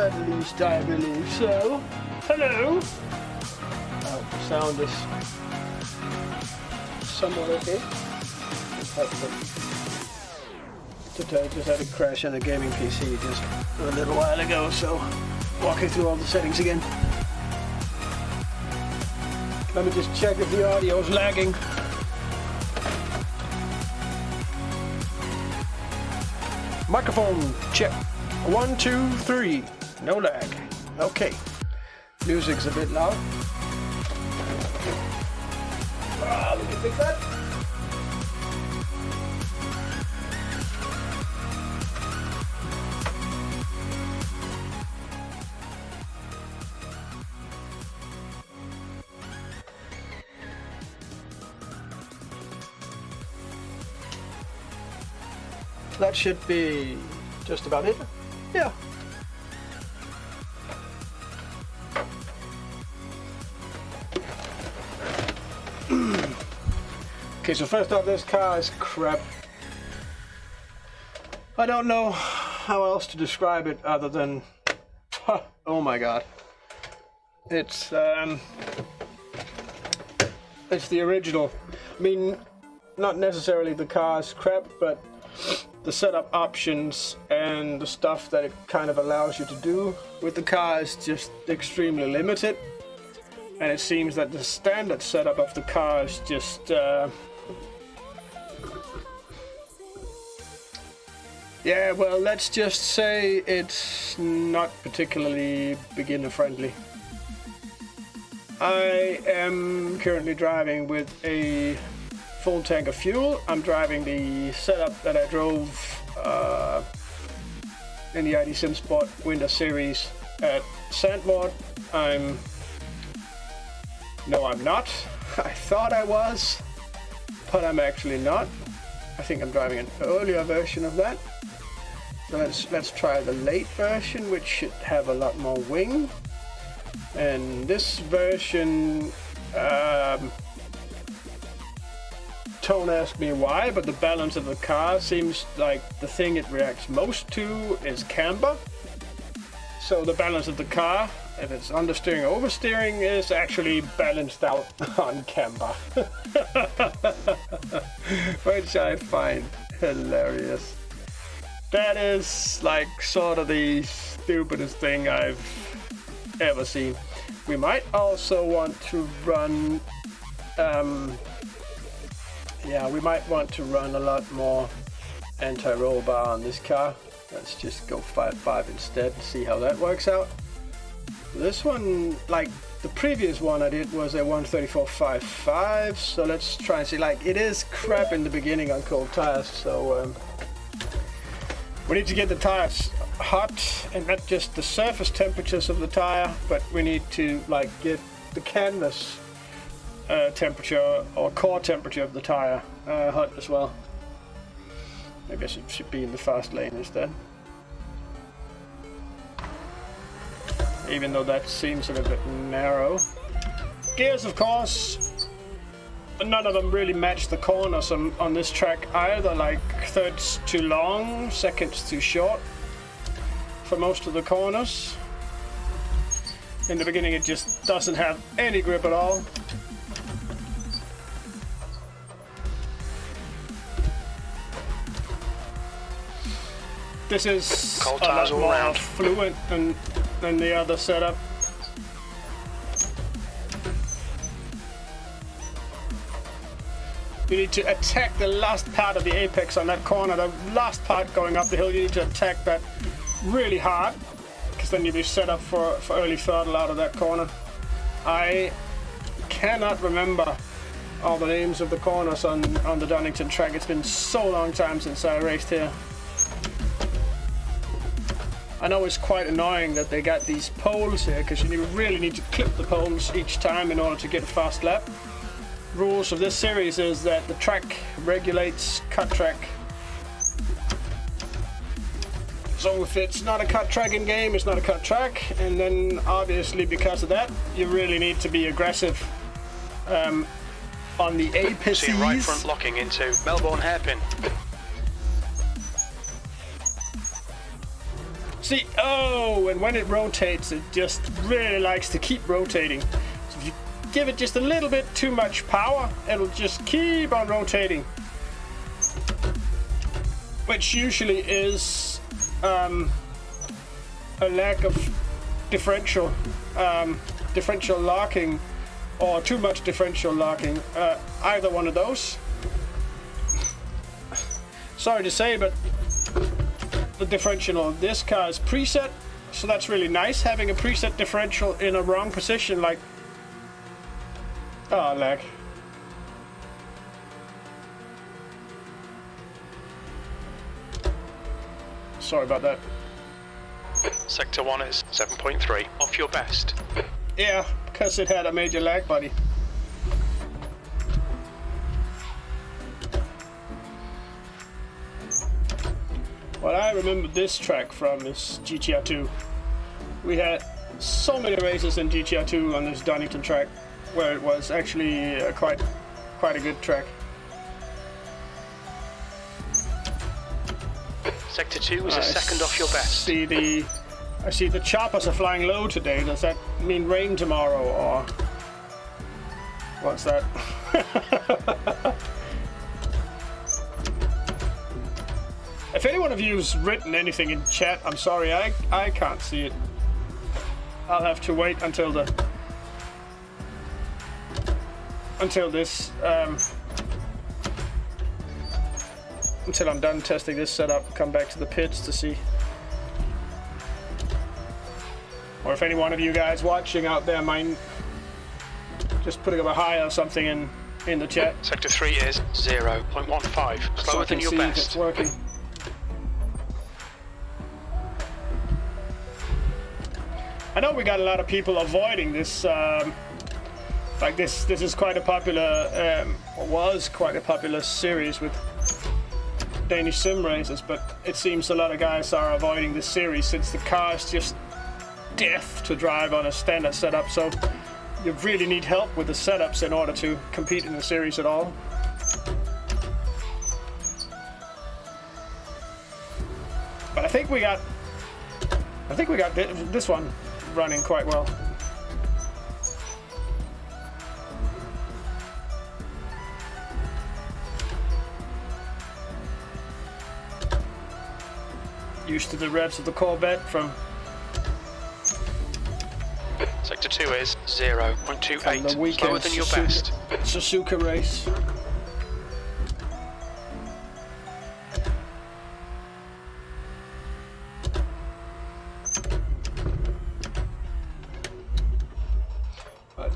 At least I believe so. Hello. Oh, the sound is somewhat okay. I just had a crash on a gaming PC just a little while ago, so walking through all the settings again. Let me just check if the audio is lagging. Microphone check. 1, 2, 3. No lag. Okay. Music's a bit loud. Let me fix that. That should be just about it. Yeah. Okay, so first off, this car is crap. I don't know how else to describe it other than, oh my god. It's the original. I mean, not necessarily the car's crap, but the setup options and the stuff that it kind of allows you to do with the car is just extremely limited. And it seems that the standard setup of the car is just yeah, well, let's just say it's not particularly beginner friendly. I am currently driving with a full tank of fuel. I'm driving the setup that I drove in the ID Simsport Winter Series at Sandward. No, I'm not. I thought I was, but I'm actually not. I think I'm driving an earlier version of that. So let's try the late version, which should have a lot more wing. And this version, don't ask me why, but the balance of the car seems like the thing it reacts most to is camber. So the balance of the car, if it's understeering or oversteering, is actually balanced out on camber. Which I find hilarious. That is like sort of the stupidest thing I've ever seen. We might also want to run we might want to run a lot more anti-roll bar on this car. Let's just go 5.5 instead and see how that works out. This one, like the previous one I did, was a 134.55, so let's try and see. Like, it is crap in the beginning on cold tires, so we need to get the tires hot, and not just the surface temperatures of the tire, but we need to like get the canvas temperature or core temperature of the tire hot as well. Maybe I should be in the fast lane instead. Even though that seems a little bit narrow. Gears, of course, none of them really match the corners on this track either. Like thirds too long, seconds too short for most of the corners. In the beginning it just doesn't have any grip at all. This is a lot more fluent than the other setup. You need to attack the last part of the apex on that corner, the last part going up the hill. You need to attack that really hard, because then you'll be set up for early throttle out of that corner. I cannot remember all the names of the corners on the Donnington track. It's been so long time since I raced here. I know it's quite annoying that they got these poles here, because you really need to clip the poles each time in order to get a fast lap. Rules of this series is that the track regulates cut track. So if it's not a cut track in game, it's not a cut track, and then obviously because of that, you really need to be aggressive on the apeces. See right front locking into Melbourne hairpin. See, oh, and when it rotates, it just really likes to keep rotating. So if you give it just a little bit too much power, it'll just keep on rotating. Which usually is a lack of differential locking, or too much differential locking. Either one of those. Sorry to say, but the differential on this car is preset, so that's really nice, having a preset differential in a wrong position, like... Oh, lag. Sorry about that. Sector 1 is 7.3, off your best. Yeah, because it had a major lag, buddy. What I remember this track from is GTR2. We had so many races in GTR2 on this Donnington track, where it was actually quite a good track. Sector 2 is a second off your best. I see the choppers are flying low today. Does that mean rain tomorrow, or what's that? If any one of you's written anything in chat, I'm sorry, I can't see it. I'll have to wait until until I'm done testing this setup, come back to the pits to see. Or if any one of you guys watching out there mind just putting up a hi or something in the chat. Sector 3 is 0.15, slower than your best. It's working. I know we got a lot of people avoiding this. Like this is quite a popular, or was quite a popular series with Danish sim races, but it seems a lot of guys are avoiding this series since the car is just death to drive on a standard setup. So you really need help with the setups in order to compete in the series at all. But I think we got this one running quite well. Used to the revs of the Corvette from... Sector 2 is 0.28, slower than your best. Suzuka race.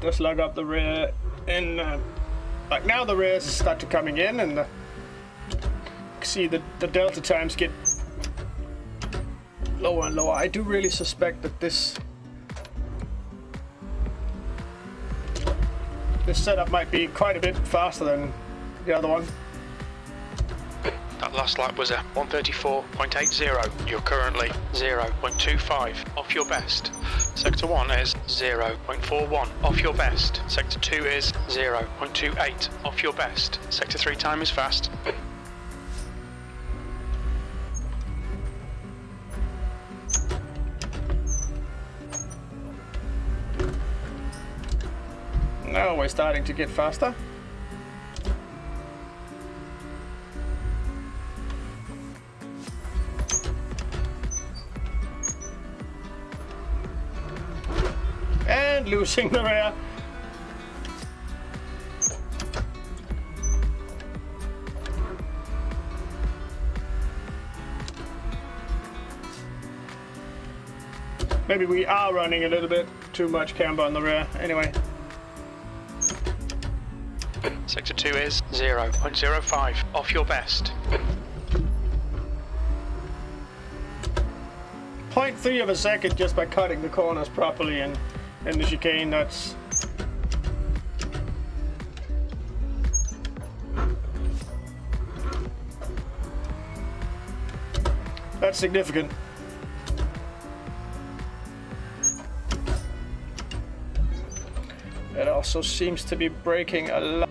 Just lug up the rear in, like now the rears start to coming in, and see the delta times get lower and lower. I do really suspect that this setup might be quite a bit faster than the other one. That last lap was a 134.80. You're currently 0.25 off your best. Sector 1 is 0.41 off your best. Sector 2 is 0.28 off your best. Sector 3 time is fast. Now we're starting to get faster. And losing the rear. Maybe we are running a little bit too much camber on the rear. Anyway. Sector 2 is 0.05 off your best. 0.3 of a second just by cutting the corners properly in the chicane. That's significant. It also seems to be braking a lot.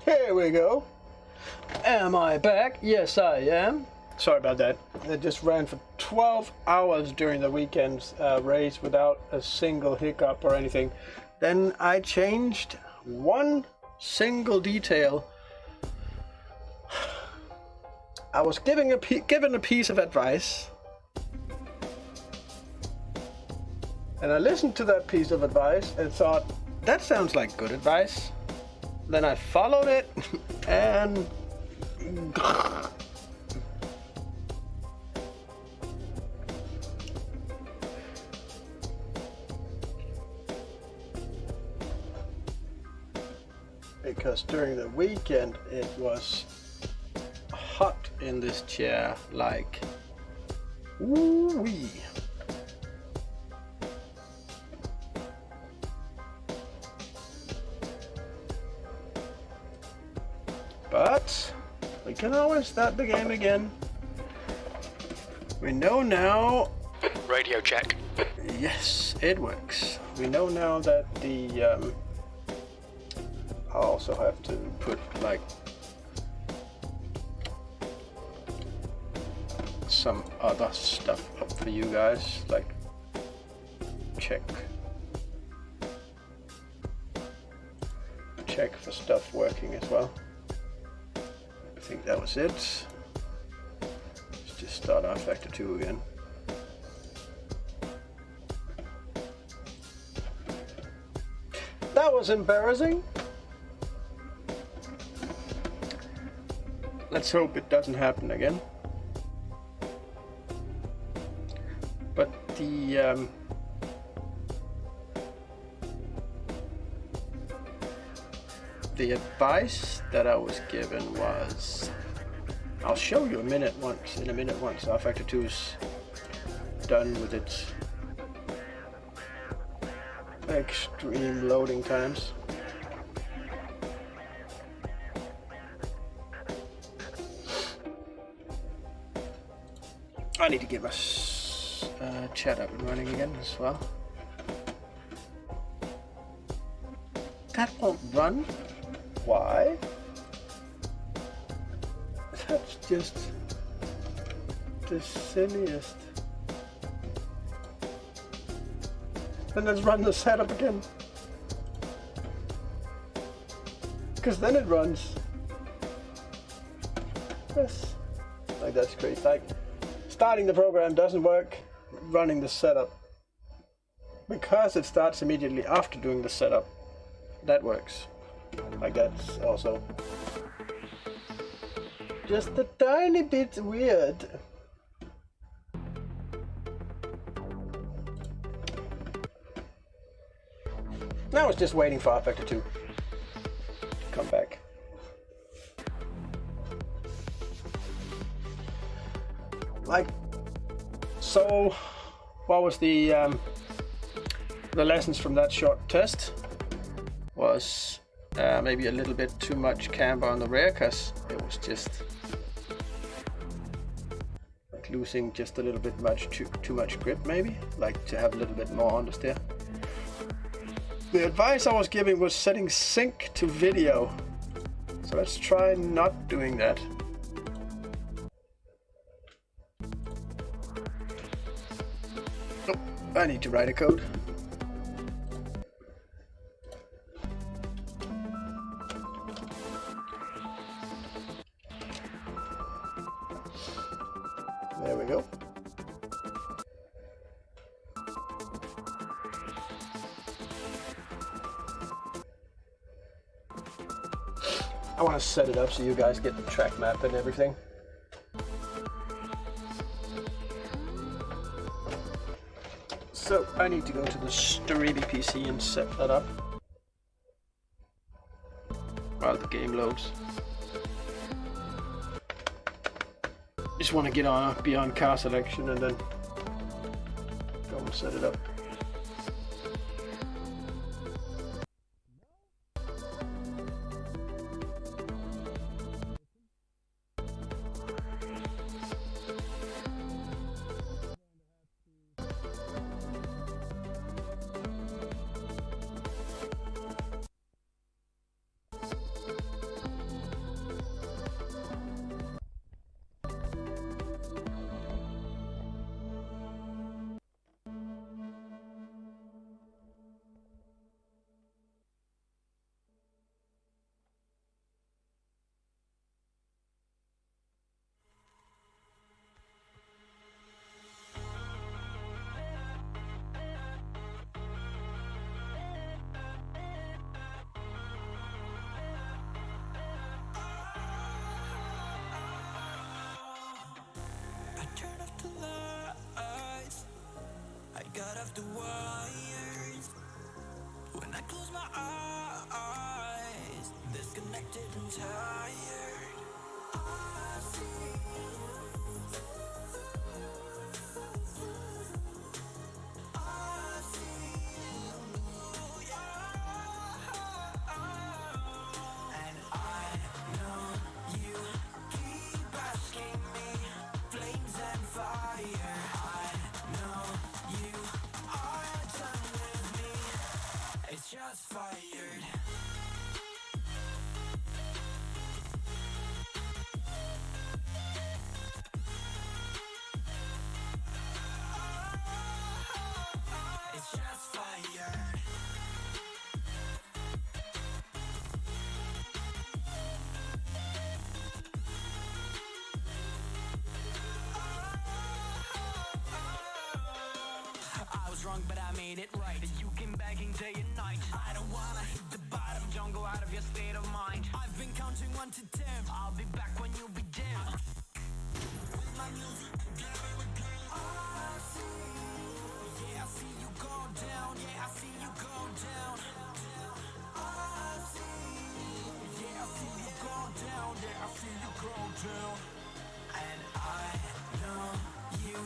Here we go. Am I back? Yes, I am. Sorry about that. I just ran for 12 hours during the weekend's race without a single hiccup or anything. Then I changed one single detail. I was given a piece of advice, and I listened to that piece of advice and thought, that sounds like good advice. Then I followed it, and because during the weekend it was hot in this chair, like woo-wee. But we can always start the game again. We know now. Radio check. Yes, it works. We know now that the I also have to put like some other stuff up for you guys, like check for stuff working as well. I think that was it. Let's just start rFactor 2 again. That was embarrassing. Let's hope it doesn't happen again. But the advice that I was given was, I'll show you in a minute once rFactor 2 is done with its extreme loading times. I need to get my chat up and running again as well. That won't run? Why? That's just the silliest. Then let's run the setup again. Because then it runs. Yes. Like, that's great. Like, starting the program doesn't work, running the setup. Because it starts immediately after doing the setup, that works. Like, that's also just a tiny bit weird. Now it's just waiting for rFactor 2 to come back. Like, so what was the lessons from that short test? Was maybe a little bit too much camber on the rear, because it was just like losing just a little bit too much grip, maybe, like to have a little bit more understeer. The advice I was giving was setting sync to video, so let's try not doing that. Oh, I need to write a code. There we go. I want to set it up so you guys get the track map and everything. So I need to go to the Streamy PC and set that up while the game loads. Just want to get on beyond car selection and then go and set it up. cut off the wires. When I close my eyes, disconnected and tired. I see you. I see you, yeah. And I know you keep asking me, flames and fire. I know you are done with me. It's just fired. It's just fired. I was wrong, but I made it right. You came begging day and night. I don't wanna hit the bottom. Don't go out of your state of mind. I've been counting 1 to 10. I'll be back when you be dim. With my music together again. I see you. Yeah, I see you go down. Yeah, I see you go down. I see you. Yeah, I see you go down. Yeah, I see you go down. And I know you